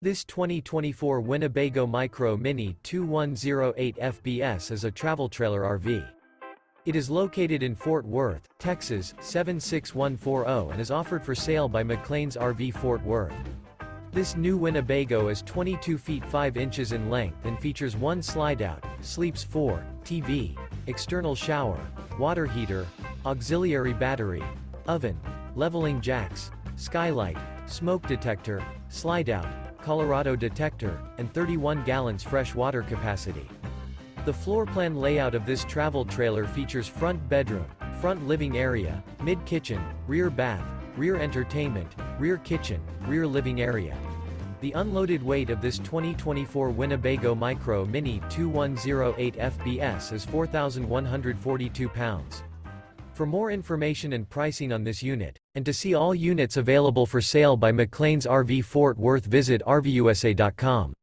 This 2024 Winnebago Micro Minnie 2108 FBS is a travel trailer RV. It is located in Fort Worth, Texas, 76140 and is offered for sale by McClain's RV Fort Worth. This new Winnebago is 22 feet 5 inches in length and features one slide-out, sleeps 4, TV, external shower, water heater, auxiliary battery, oven, leveling jacks, skylight, smoke detector, slide-out, Colorado Detector, and 31 gallons fresh water capacity. The floor plan layout of this travel trailer features front bedroom, front living area, mid-kitchen, rear bath, rear entertainment, rear kitchen, rear living area. The unloaded weight of this 2024 Winnebago Micro Minnie 2108 FBS is 4,142 pounds. For more information and pricing on this unit, and to see all units available for sale by McClain's RV Fort Worth, visit RVUSA.com.